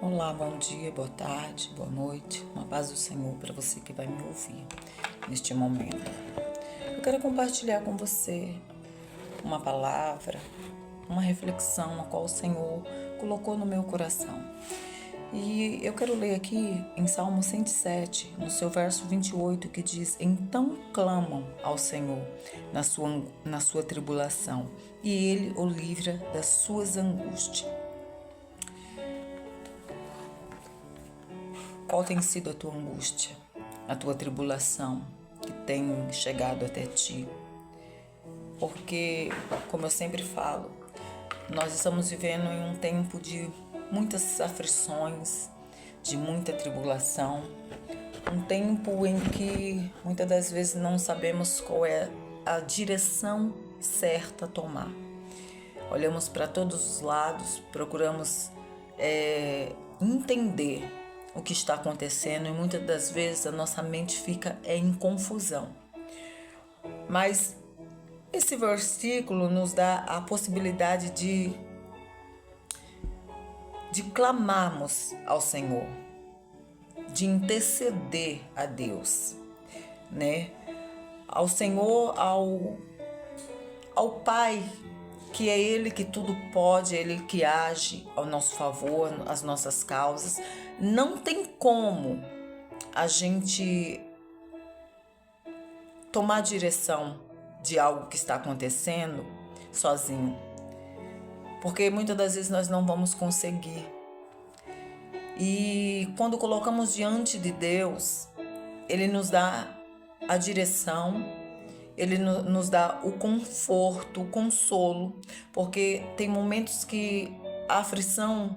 Olá, bom dia, boa tarde, boa noite. Uma paz do Senhor para você que vai me ouvir neste momento. Eu quero compartilhar com você uma palavra, uma reflexão na qual o Senhor colocou no meu coração. E eu quero ler aqui em Salmo 107, no seu verso 28, que diz: Então clamam ao Senhor na sua tribulação, e Ele o livra das suas angústias. Qual tem sido a tua angústia, a tua tribulação que tem chegado até ti? Porque, como eu sempre falo, nós estamos vivendo em um tempo de muitas aflições, de muita tribulação, um tempo em que muitas das vezes não sabemos qual é a direção certa a tomar. Olhamos para todos os lados, procuramos entender o que está acontecendo e muitas das vezes a nossa mente fica em confusão. Mas esse versículo nos dá a possibilidade de clamarmos ao Senhor, de interceder a Deus, né? Ao Senhor, ao Pai, que é Ele que tudo pode, Ele que age ao nosso favor, as nossas causas. Não tem como a gente tomar direção de algo que está acontecendo sozinho, porque muitas das vezes nós não vamos conseguir. E quando colocamos diante de Deus, Ele nos dá a direção, Ele nos dá o conforto, o consolo, porque tem momentos que a aflição,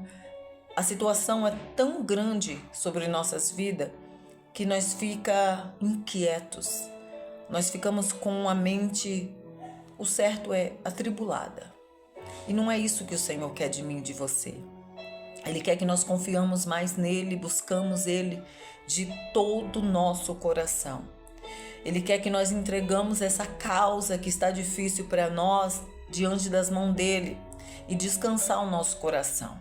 a situação é tão grande sobre nossas vidas que nós ficamos inquietos, nós ficamos com a mente, o certo é, atribulada. E não é isso que o Senhor quer de mim e de você. Ele quer que nós confiamos mais nele, buscamos ele de todo o nosso coração. Ele quer que nós entregamos essa causa que está difícil para nós diante das mãos dele e descansar o nosso coração.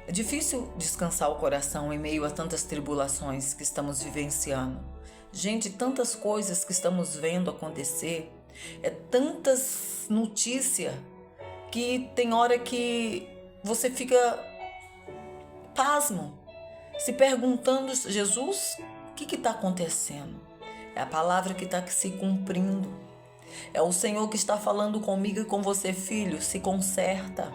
É difícil descansar o coração em meio a tantas tribulações que estamos vivenciando. Gente, tantas coisas que estamos vendo acontecer, tantas notícias que tem hora que você fica pasmo, se perguntando: Jesus, o que está acontecendo? É a palavra que está se cumprindo. É o Senhor que está falando comigo e com você, filho, se conserta.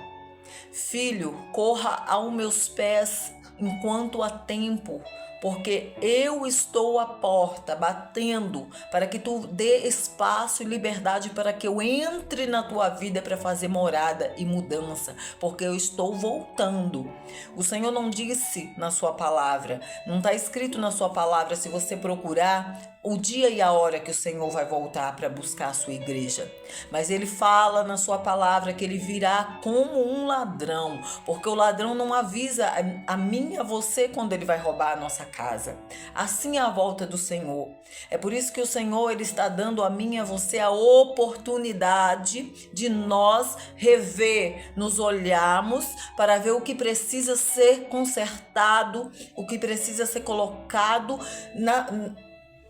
Filho, corra aos meus pés enquanto há tempo, porque eu estou à porta batendo para que tu dê espaço e liberdade para que eu entre na tua vida para fazer morada e mudança, porque eu estou voltando. O Senhor não disse na sua palavra, não está escrito na sua palavra, se você procurar, o dia e a hora que o Senhor vai voltar para buscar a sua igreja. Mas ele fala na sua palavra que ele virá como um ladrão, porque o ladrão não avisa a mim e a você quando ele vai roubar a nossa casa. Assim é a volta do Senhor. É por isso que o Senhor ele está dando a mim e a você a oportunidade de nós rever, nos olharmos para ver o que precisa ser consertado, o que precisa ser colocado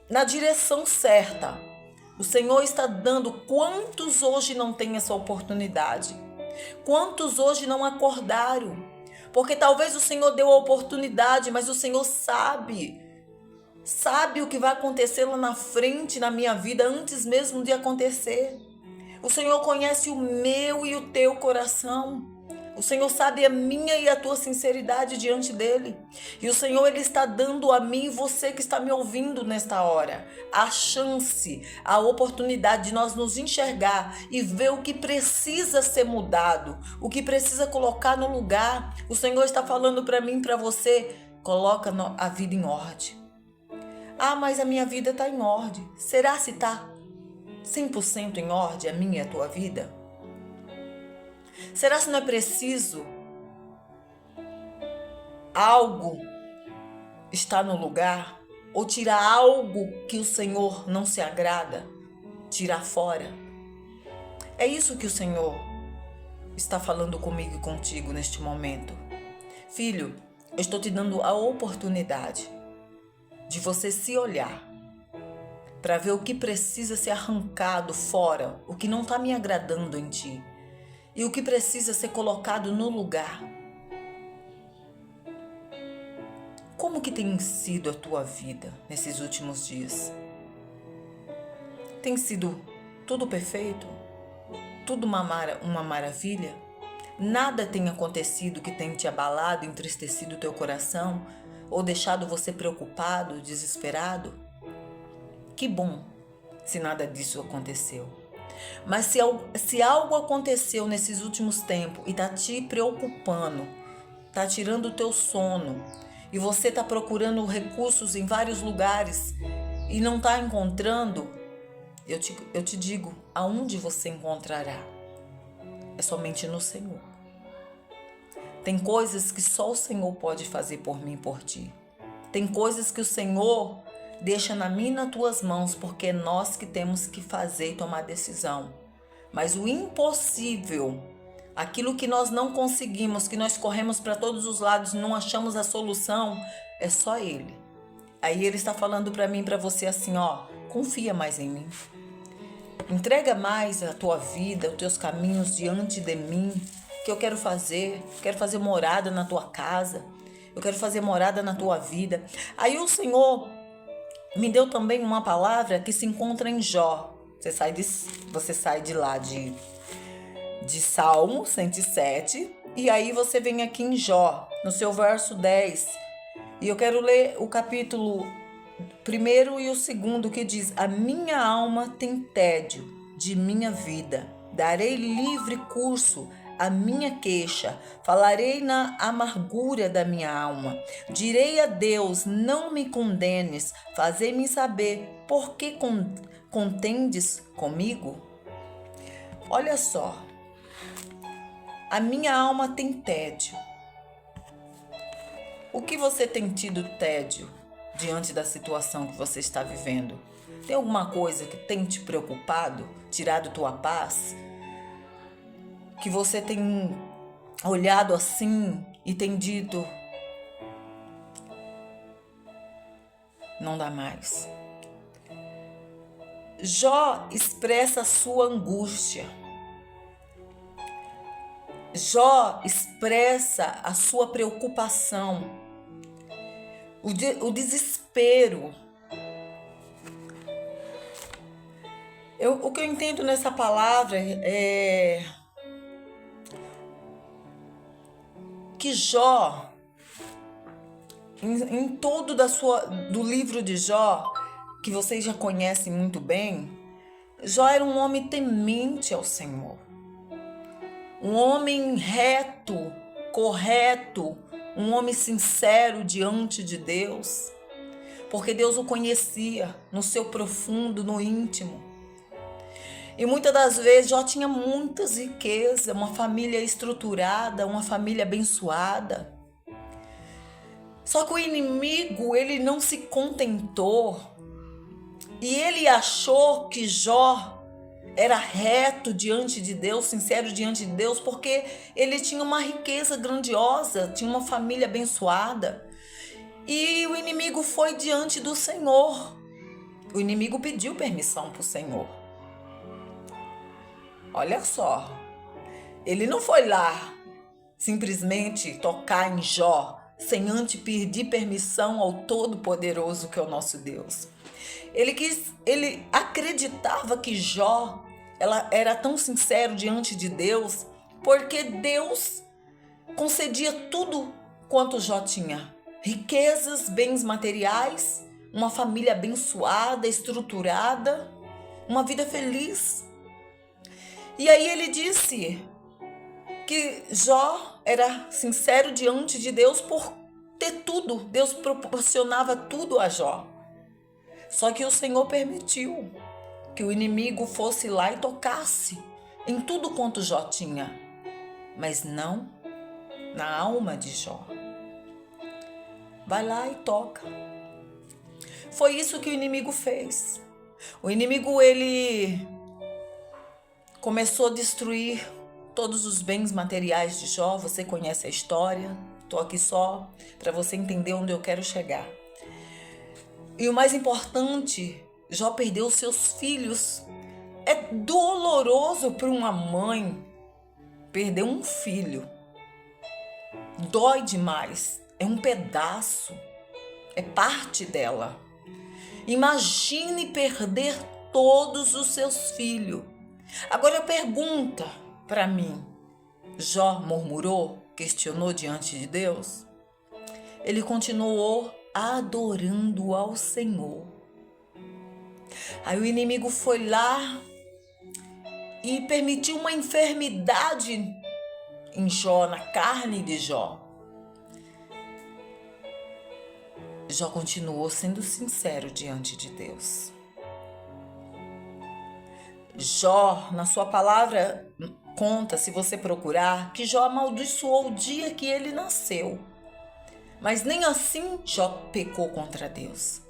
na direção certa. O Senhor está dando. Quantos hoje não têm essa oportunidade? Quantos hoje não acordaram? Porque talvez o Senhor deu a oportunidade, mas o Senhor sabe o que vai acontecer lá na frente, na minha vida, antes mesmo de acontecer. O Senhor conhece o meu e o teu coração. O Senhor sabe a minha e a tua sinceridade diante dele. E o Senhor ele está dando a mim e você que está me ouvindo nesta hora a chance, a oportunidade de nós nos enxergar e ver o que precisa ser mudado, o que precisa colocar no lugar. O Senhor está falando para mim e para você: coloca a vida em ordem. Ah, mas a minha vida está em ordem. Será se está 100% em ordem a minha e a tua vida? Será que não é preciso algo estar no lugar? Ou tirar algo que o Senhor não se agrada? Tirar fora? É isso que o Senhor está falando comigo e contigo neste momento. Filho, eu estou te dando a oportunidade de você se olhar para ver o que precisa ser arrancado fora, o que não está me agradando em ti e o que precisa ser colocado no lugar. Como que tem sido a tua vida nesses últimos dias? Tem sido tudo perfeito? Tudo uma maravilha? Nada tem acontecido que tenha te abalado, entristecido o teu coração ou deixado você preocupado, desesperado? Que bom se nada disso aconteceu. Mas se algo aconteceu nesses últimos tempos e está te preocupando, está tirando o teu sono e você está procurando recursos em vários lugares e não está encontrando, eu te digo, aonde você encontrará? É somente no Senhor. Tem coisas que só o Senhor pode fazer por mim e por ti. Tem coisas que o Senhor deixa na minha e nas tuas mãos, porque é nós que temos que fazer e tomar decisão. Mas o impossível, aquilo que nós não conseguimos, que nós corremos para todos os lados e não achamos a solução, é só Ele. Aí Ele está falando para mim e para você assim, ó, confia mais em mim. Entrega mais a tua vida, os teus caminhos diante de mim, que eu quero fazer morada na tua casa, eu quero fazer morada na tua vida. Aí o Senhor me deu também uma palavra que se encontra em Jó. Você sai de lá de Salmo 107 e aí você vem aqui em Jó, no seu verso 10. E eu quero ler o capítulo 1 e o 2 que diz: a minha alma tem tédio de minha vida, darei livre curso à minha queixa, falarei na amargura da minha alma, direi a Deus, não me condenes, fazei-me saber, por que contendes comigo? Olha só, a minha alma tem tédio. O que você tem tido tédio diante da situação que você está vivendo? Tem alguma coisa que tem te preocupado, tirado tua paz? Que você tem olhado assim e tem dito, não dá mais. Jó expressa a sua angústia. Jó expressa a sua preocupação, o desespero. O que eu entendo nessa palavra é que Jó, em todo do livro de Jó, que vocês já conhecem muito bem, Jó era um homem temente ao Senhor. Um homem reto, correto, um homem sincero diante de Deus, porque Deus o conhecia no seu profundo, no íntimo. E muitas das vezes Jó tinha muitas riquezas, uma família estruturada, uma família abençoada. Só que o inimigo, ele não se contentou e ele achou que Jó era reto diante de Deus, sincero diante de Deus, porque ele tinha uma riqueza grandiosa, tinha uma família abençoada. E o inimigo foi diante do Senhor. O inimigo pediu permissão para o Senhor. Olha só, ele não foi lá simplesmente tocar em Jó, sem antes pedir permissão ao Todo-Poderoso que é o nosso Deus. Ele acreditava que Jó era tão sincero diante de Deus, porque Deus concedia tudo quanto Jó tinha. Riquezas, bens materiais, uma família abençoada, estruturada, uma vida feliz. E aí ele disse que Jó era sincero diante de Deus por ter tudo. Deus proporcionava tudo a Jó. Só que o Senhor permitiu que o inimigo fosse lá e tocasse em tudo quanto Jó tinha, mas não na alma de Jó. Vai lá e toca. Foi isso que o inimigo fez. O inimigo, ele começou a destruir todos os bens materiais de Jó. Você conhece a história, Estou aqui só para você entender onde eu quero chegar. E o mais importante, Jó perdeu seus filhos. É doloroso para uma mãe perder um filho. Dói demais. É um pedaço. É parte dela. Imagine perder todos os seus filhos. Agora pergunta para mim. Jó murmurou, questionou diante de Deus? Ele continuou adorando ao Senhor. Aí o inimigo foi lá e permitiu uma enfermidade em Jó, na carne de Jó. Jó continuou sendo sincero diante de Deus. Jó, na sua palavra, conta, se você procurar, que Jó amaldiçoou o dia que ele nasceu. Mas nem assim Jó pecou contra Deus.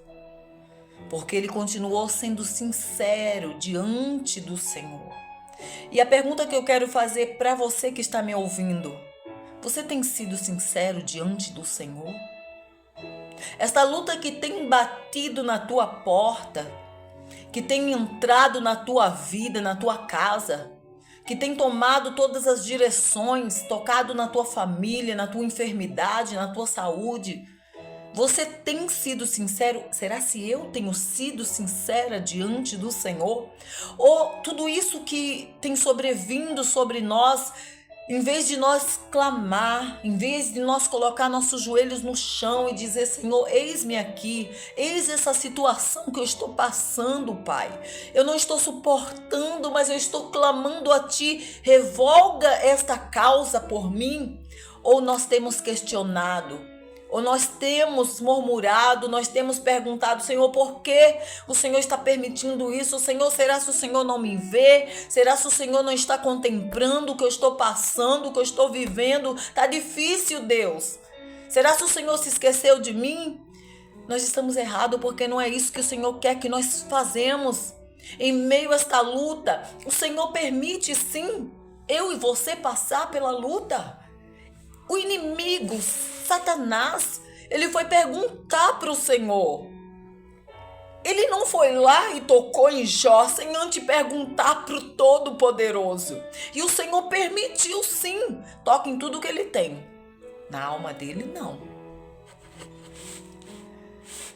Porque ele continuou sendo sincero diante do Senhor. E a pergunta que eu quero fazer para você que está me ouvindo: você tem sido sincero diante do Senhor? Esta luta que tem batido na tua porta, que tem entrado na tua vida, na tua casa, que tem tomado todas as direções, tocado na tua família, na tua enfermidade, na tua saúde, você tem sido sincero? Será se eu tenho sido sincera diante do Senhor? Ou tudo isso que tem sobrevindo sobre nós, em vez de nós clamar, em vez de nós colocar nossos joelhos no chão e dizer: Senhor, eis-me aqui, eis essa situação que eu estou passando, Pai. Eu não estou suportando, mas eu estou clamando a Ti, revoga esta causa por mim. Ou nós temos questionado, ou nós temos murmurado, nós temos perguntado: Senhor, por que o Senhor está permitindo isso? Senhor, será se o Senhor não me vê? Será se o Senhor não está contemplando o que eu estou passando, o que eu estou vivendo? Está difícil, Deus. Será se o Senhor se esqueceu de mim? Nós estamos errados, porque não é isso que o Senhor quer que nós fazemos. Em meio a esta luta, o Senhor permite sim eu e você passar pela luta. O inimigo, Satanás, ele foi perguntar para o Senhor. Ele não foi lá e tocou em Jó sem antes perguntar para o Todo-Poderoso. E o Senhor permitiu sim, toca em tudo que ele tem. Na alma dele, não.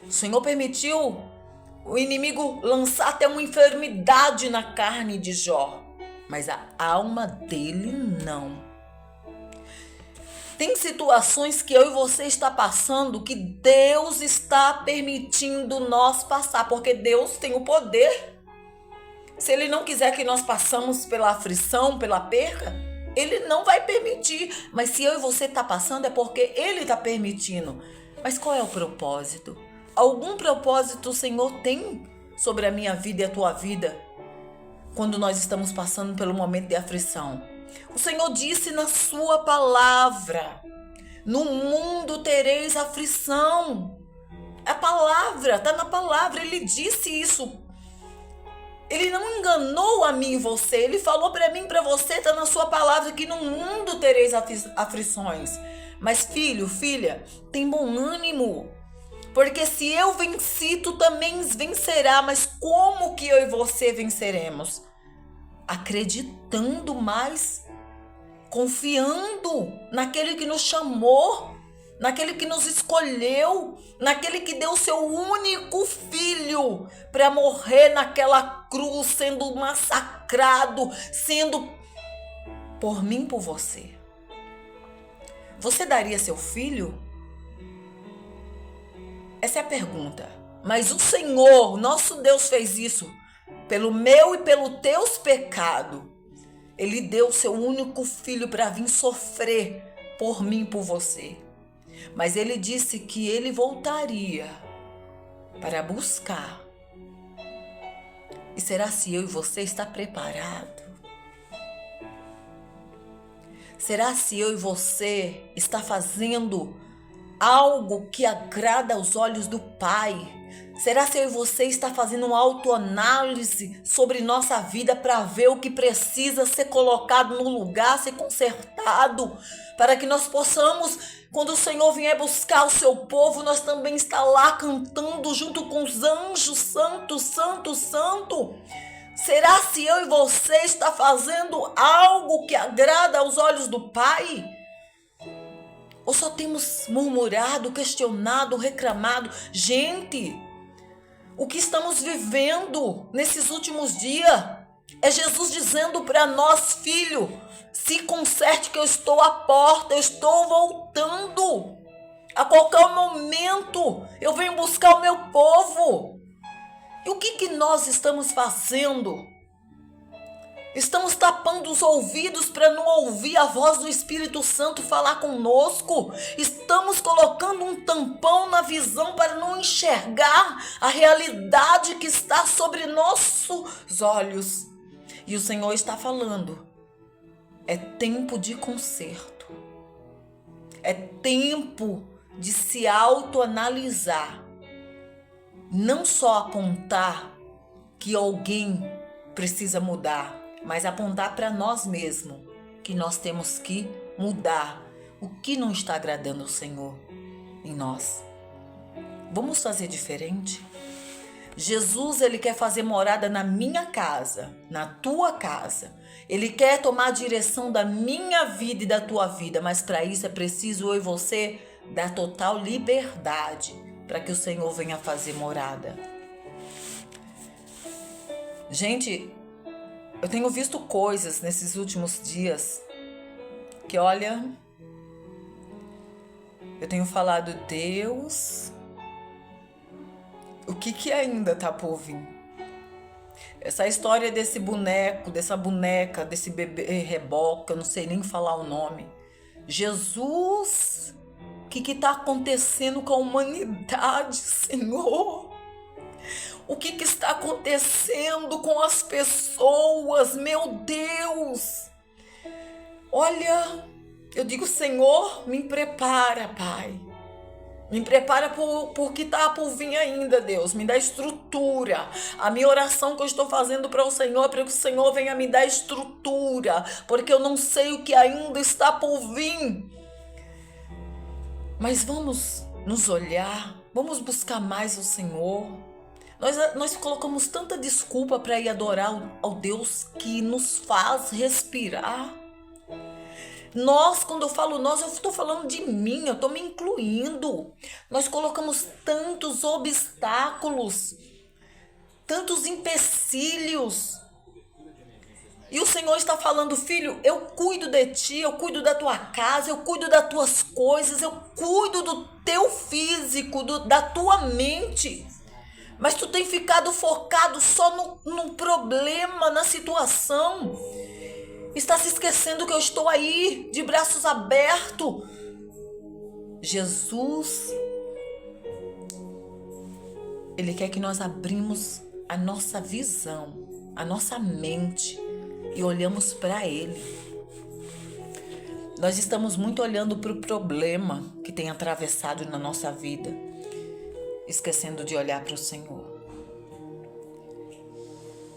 O Senhor permitiu o inimigo lançar até uma enfermidade na carne de Jó. Mas a alma dele, não. Tem situações que eu e você está passando que Deus está permitindo nós passar, porque Deus tem o poder. Se Ele não quiser que nós passamos pela aflição, pela perca, Ele não vai permitir. Mas se eu e você está passando é porque Ele está permitindo. Mas qual é o propósito? Algum propósito o Senhor tem sobre a minha vida e a tua vida quando nós estamos passando pelo momento de aflição? O Senhor disse na sua palavra: no mundo tereis aflição. A palavra, está na palavra, ele disse isso. Ele não enganou a mim e você, ele falou para mim e para você, está na sua palavra, que no mundo tereis aflições. Mas filho, filha, tem bom ânimo, porque se eu venci, tu também vencerá. Mas como que eu e você venceremos? Acreditando mais, confiando naquele que nos chamou, naquele que nos escolheu, naquele que deu seu único filho para morrer naquela cruz, sendo massacrado, sendo por mim, por você. Você daria seu filho? Essa é a pergunta. Mas o Senhor, nosso Deus, fez isso pelo meu e pelo teus pecados. Ele deu seu único filho para vir sofrer por mim e por você. Mas ele disse que ele voltaria para buscar. E será se eu e você está preparado? Será se eu e você está fazendo algo que agrada aos olhos do Pai? Será se eu e você está fazendo uma autoanálise sobre nossa vida para ver o que precisa ser colocado no lugar, ser consertado, para que nós possamos, quando o Senhor vier buscar o seu povo, nós também estar lá cantando junto com os anjos, santo, santo, santo. Será se eu e você está fazendo algo que agrada aos olhos do Pai? Ou só temos murmurado, questionado, reclamado? Gente, o que estamos vivendo nesses últimos dias é Jesus dizendo para nós, filho, se conserte que eu estou à porta, eu estou voltando. A qualquer momento eu venho buscar o meu povo. E o que nós estamos fazendo? Estamos tapando os ouvidos para não ouvir a voz do Espírito Santo falar conosco. Estamos colocando um tampão na visão para não enxergar a realidade que está sobre nossos olhos. E o Senhor está falando, é tempo de conserto. É tempo de se autoanalisar. Não só apontar que alguém precisa mudar, mas apontar para nós mesmos que nós temos que mudar o que não está agradando ao Senhor em nós. Vamos fazer diferente? Jesus, ele quer fazer morada na minha casa, na tua casa. Ele quer tomar a direção da minha vida e da tua vida, mas para isso é preciso eu e você dar total liberdade para que o Senhor venha fazer morada. Gente, eu tenho visto coisas nesses últimos dias que, olha, eu tenho falado, Deus, o que ainda tá por vir? Essa história desse boneco, dessa boneca, desse bebê reboca, eu não sei nem falar o nome. Jesus, o que tá acontecendo com a humanidade, Senhor? O que está acontecendo com as pessoas? Meu Deus! Olha, eu digo, Senhor, me prepara, Pai. Me prepara por que está por vir ainda, Deus. Me dá estrutura. A minha oração que eu estou fazendo para o Senhor é para que o Senhor venha me dar estrutura, porque eu não sei o que ainda está por vir. Mas vamos nos olhar, vamos buscar mais o Senhor. Nós colocamos tanta desculpa para ir adorar ao Deus que nos faz respirar. Nós, quando eu falo nós, eu estou falando de mim, eu estou me incluindo. Nós colocamos tantos obstáculos, tantos empecilhos. E o Senhor está falando, filho, eu cuido de ti, eu cuido da tua casa, eu cuido das tuas coisas, eu cuido do teu físico, da tua mente. Mas tu tem ficado focado só no problema, na situação. Está se esquecendo que eu estou aí, de braços abertos. Jesus, Ele quer que nós abrimos a nossa visão, a nossa mente e olhamos para Ele. Nós estamos muito olhando para o problema que tem atravessado na nossa vida, esquecendo de olhar para o Senhor.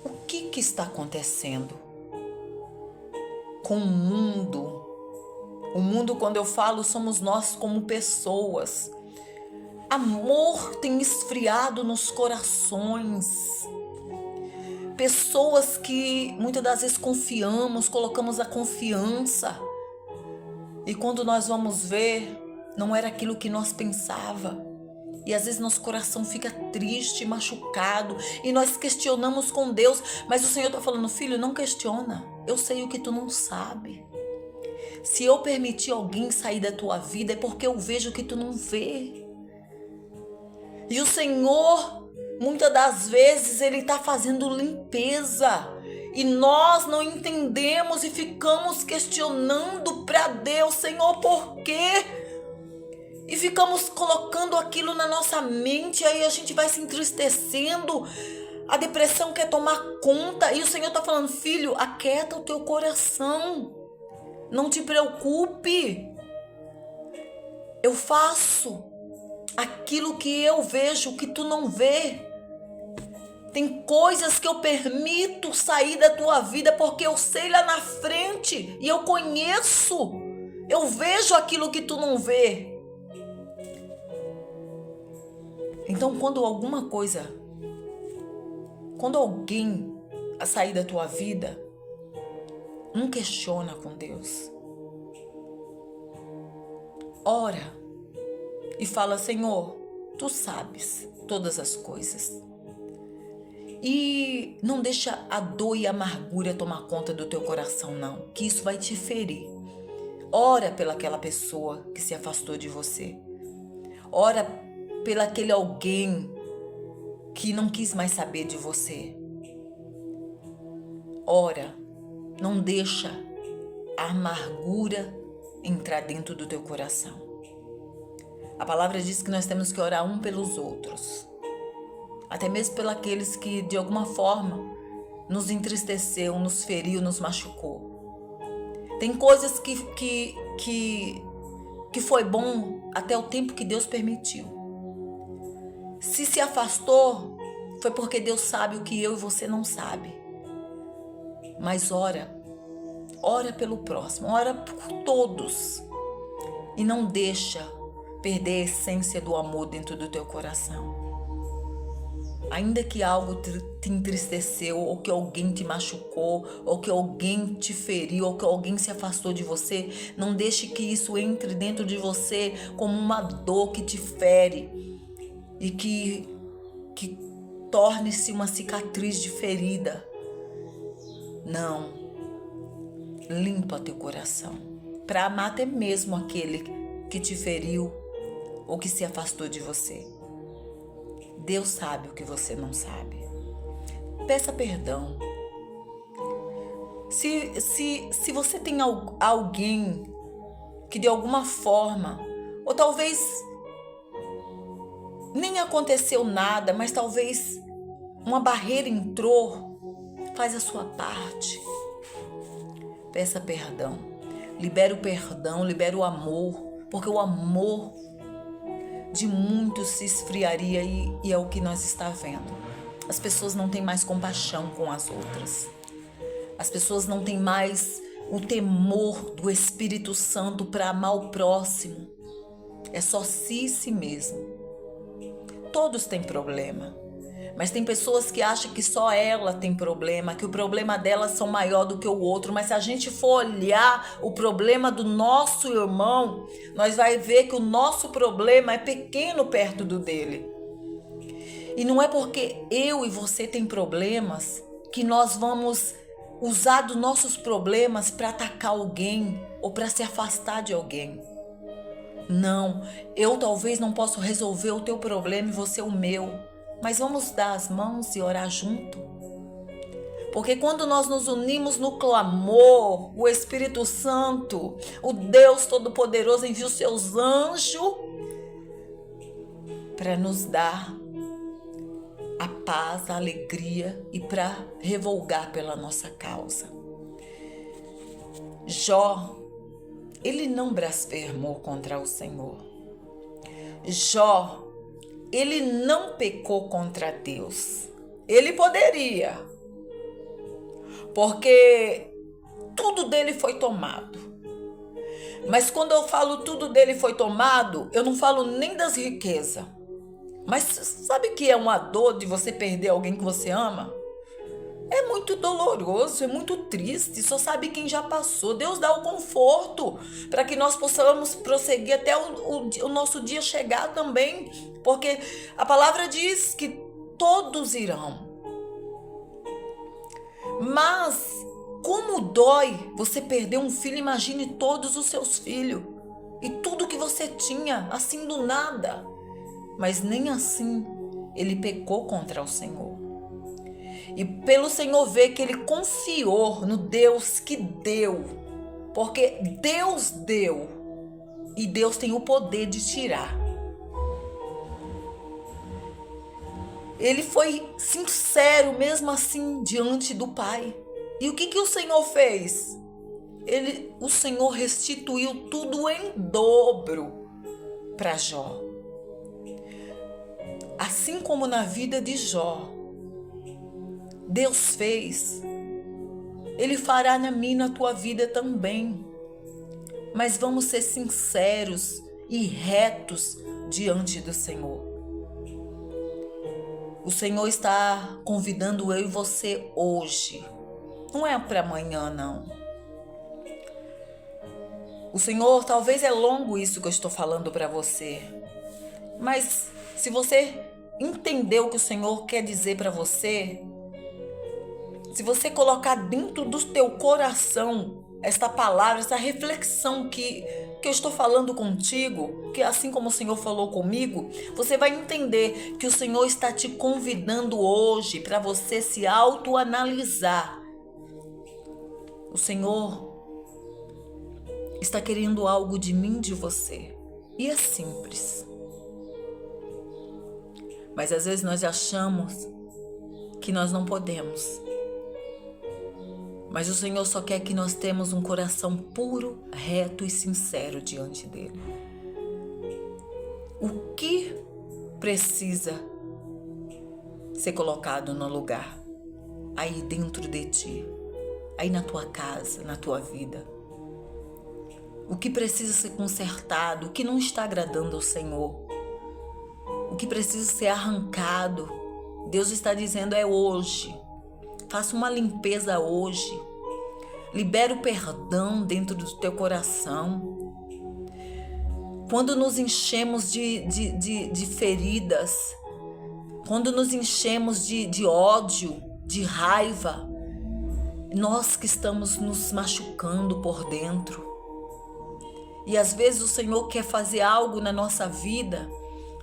O que está acontecendo com o mundo? O mundo, quando eu falo, somos nós como pessoas. Amor tem esfriado nos corações. Pessoas que muitas das vezes confiamos, colocamos a confiança. E quando nós vamos ver, não era aquilo que nós pensava. E às vezes nosso coração fica triste, machucado, e nós questionamos com Deus, mas o Senhor está falando, filho, não questiona, eu sei o que tu não sabe. Se eu permitir alguém sair da tua vida, é porque eu vejo o que tu não vê. E o Senhor, muitas das vezes, Ele está fazendo limpeza, e nós não entendemos e ficamos questionando para Deus, Senhor, por quê? E ficamos colocando aquilo na nossa mente, aí a gente vai se entristecendo, a depressão quer tomar conta, e o Senhor está falando, filho, aquieta o teu coração, não te preocupe, eu faço aquilo que eu vejo que tu não vê. Tem coisas que eu permito sair da tua vida porque eu sei lá na frente e eu conheço. Eu vejo aquilo que tu não vê. Então, quando alguém sair da tua vida, não questiona com Deus. Ora e fala: Senhor, tu sabes todas as coisas. E não deixa a dor e a amargura tomar conta do teu coração, não, que isso vai te ferir. Ora pelaquela pessoa que se afastou de você. Ora pelaquele alguém que não quis mais saber de você. Ora, não deixa a amargura entrar dentro do teu coração. A palavra diz que nós temos que orar um pelos outros. Até mesmo pelos que de alguma forma nos entristeceu, nos feriu, nos machucou. Tem coisas que foi bom até o tempo que Deus permitiu. Se afastou, foi porque Deus sabe o que eu e você não sabe. Mas ora pelo próximo, ora por todos. E não deixa perder a essência do amor dentro do teu coração. Ainda que algo te entristeceu, ou que alguém te machucou, ou que alguém te feriu, ou que alguém se afastou de você, não deixe que isso entre dentro de você como uma dor que te fere e que torne-se uma cicatriz de ferida. Não. Limpa teu coração para amar até mesmo aquele que te feriu ou que se afastou de você. Deus sabe o que você não sabe. Peça perdão. Se você tem alguém que de alguma forma, ou talvez nem aconteceu nada, mas talvez uma barreira entrou, faz a sua parte. Peça perdão. Libera o perdão, libera o amor, porque o amor de muitos se esfriaria e é o que nós estamos vendo. As pessoas não têm mais compaixão com as outras. As pessoas não têm mais o temor do Espírito Santo para amar o próximo. É só si mesmo. Todos têm problema. Mas tem pessoas que acham que só ela tem problema, que o problema delas são maior do que o outro. Mas se a gente for olhar o problema do nosso irmão, nós vai ver que o nosso problema é pequeno perto do dele. E não é porque eu e você tem problemas que nós vamos usar dos nossos problemas para atacar alguém ou para se afastar de alguém. Não, eu talvez não possa resolver o teu problema e você o meu. Mas vamos dar as mãos e orar junto. Porque quando nós nos unimos no clamor, o Espírito Santo, o Deus Todo-Poderoso envia os seus anjos para nos dar a paz, a alegria e para revogar pela nossa causa. Jó, ele não blasfemou contra o Senhor. Jó, ele não pecou contra Deus. Ele poderia, porque tudo dele foi tomado. Mas quando eu falo tudo dele foi tomado, eu não falo nem das riquezas. Mas sabe que é uma dor de você perder alguém que você ama? É muito doloroso, é muito triste, só sabe quem já passou. Deus dá o conforto para que nós possamos prosseguir até o nosso dia chegar também. Porque a palavra diz que todos irão. Mas como dói você perder um filho, imagine todos os seus filhos. E tudo que você tinha, assim do nada. Mas nem assim ele pecou contra o Senhor. E pelo Senhor ver que ele confiou no Deus que deu. Porque Deus deu. E Deus tem o poder de tirar. Ele foi sincero mesmo assim diante do Pai. E o que o Senhor fez? O Senhor restituiu tudo em dobro para Jó. assim como na vida de Jó, Deus fez, Ele fará na minha e na tua vida também. Mas vamos ser sinceros e retos diante do Senhor. O Senhor está convidando eu e você hoje. Não é para amanhã, não. O Senhor, talvez é longo isso que eu estou falando para você. Mas se você entender o que o Senhor quer dizer para você, se você colocar dentro do teu coração esta palavra, essa reflexão que eu estou falando contigo, que assim como o Senhor falou comigo, você vai entender que o Senhor está te convidando hoje para você se autoanalisar. O Senhor está querendo algo de mim, de você. E é simples. Mas às vezes nós achamos que nós não podemos. Mas o Senhor só quer que nós temos um coração puro, reto e sincero diante dele. O que precisa ser colocado no lugar? Aí dentro de ti, aí na tua casa, na tua vida. O que precisa ser consertado, o que não está agradando ao Senhor. O que precisa ser arrancado. Deus está dizendo é hoje. Faça uma limpeza hoje. Libera o perdão dentro do teu coração. Quando nos enchemos de feridas, quando nos enchemos de ódio, de raiva, nós que estamos nos machucando por dentro. E às vezes o Senhor quer fazer algo na nossa vida.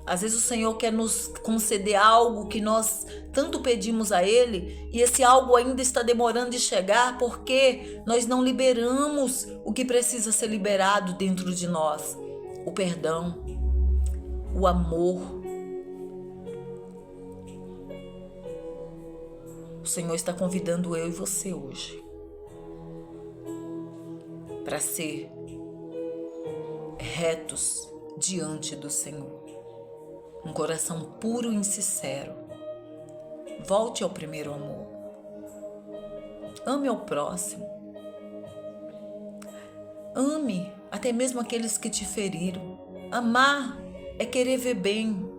Às vezes o Senhor quer nos conceder algo que nós tanto pedimos a Ele e esse algo ainda está demorando de chegar porque nós não liberamos o que precisa ser liberado dentro de nós. O perdão, o amor. O Senhor está convidando eu e você hoje para ser retos diante do Senhor. Um coração puro e sincero. Volte ao primeiro amor. Ame ao próximo. Ame até mesmo aqueles que te feriram. Amar é querer ver bem.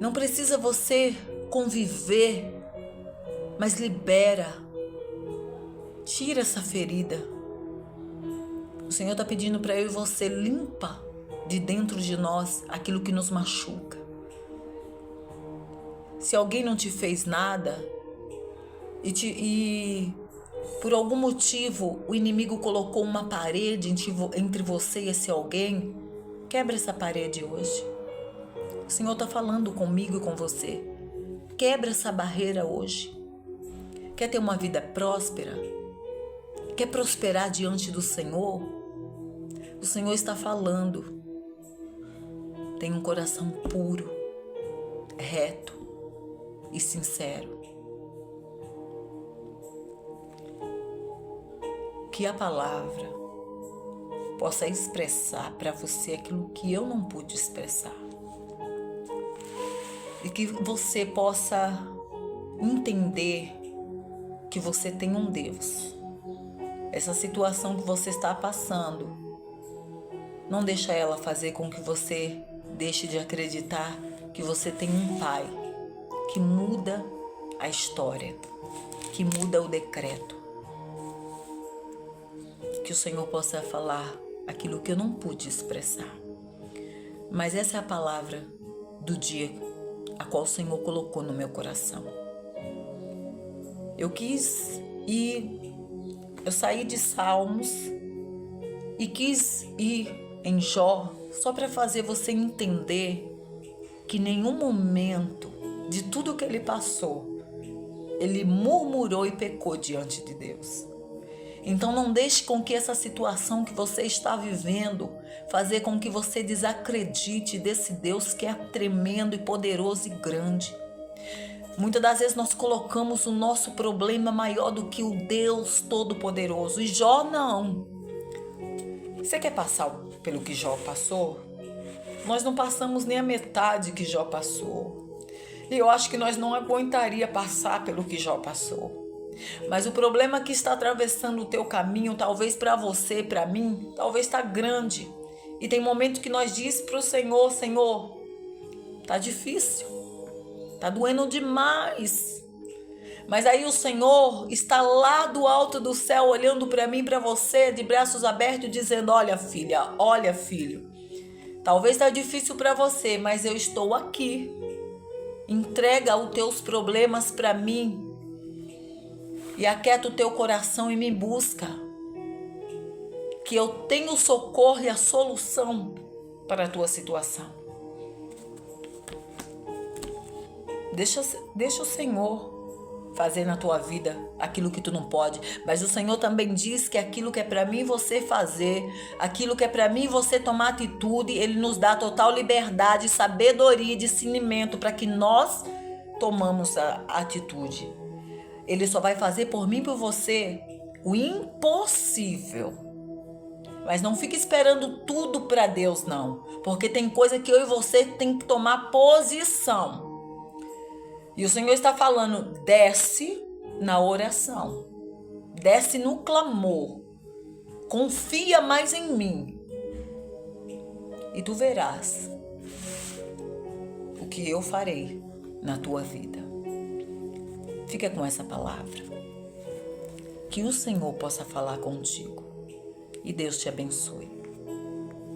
Não precisa você conviver, mas libera. Tira essa ferida. O Senhor está pedindo para eu e você limpa de dentro de nós aquilo que nos machuca. Se alguém não te fez nada e por algum motivo o inimigo colocou uma parede entre você e esse alguém, quebra essa parede hoje. O Senhor está falando comigo e com você. Quebra essa barreira hoje. Quer ter uma vida próspera? Quer prosperar diante do Senhor? O Senhor está falando. Tem um coração puro, reto e sincero. Que a palavra possa expressar para você aquilo que eu não pude expressar. E que você possa entender que você tem um Deus. Essa situação que você está passando, não deixa ela fazer com que você deixe de acreditar que você tem um Pai que muda a história, que muda o decreto. Que o Senhor possa falar aquilo que eu não pude expressar. Mas essa é a palavra do dia a qual o Senhor colocou no meu coração. Eu saí de Salmos e quis ir em Jó só para fazer você entender que em nenhum momento de tudo que ele passou, ele murmurou e pecou diante de Deus. Então não deixe com que essa situação que você está vivendo fazer com que você desacredite desse Deus que é tremendo e poderoso e grande. Muitas das vezes nós colocamos o nosso problema maior do que o Deus Todo-Poderoso. E Jó não. Você quer passar pelo que Jó passou? Nós não passamos nem a metade que Jó passou. E eu acho que nós não aguentaria passar pelo que Jó passou. Mas o problema que está atravessando o teu caminho, talvez para você, para mim, talvez está grande. E tem momentos que nós diz para o Senhor, Senhor, tá difícil, tá doendo demais. Mas aí o Senhor está lá do alto do céu, olhando para mim, para você, de braços abertos, dizendo, olha filha, olha filho, talvez está difícil para você, mas eu estou aqui. Entrega os teus problemas para mim. E aquieta o teu coração e me busca. Que eu tenho o socorro e a solução para a tua situação. Deixa o Senhor fazer na tua vida aquilo que tu não pode. Mas o Senhor também diz que aquilo que é para mim você fazer, aquilo que é para mim você tomar atitude, Ele nos dá total liberdade, sabedoria e discernimento para que nós tomamos a atitude. Ele só vai fazer por mim e por você o impossível. Mas não fique esperando tudo para Deus, não. Porque tem coisa que eu e você tem que tomar posição. E o Senhor está falando, desce na oração. Desce no clamor. Confia mais em mim. E tu verás o que eu farei na tua vida. Fica com essa palavra. Que o Senhor possa falar contigo. E Deus te abençoe.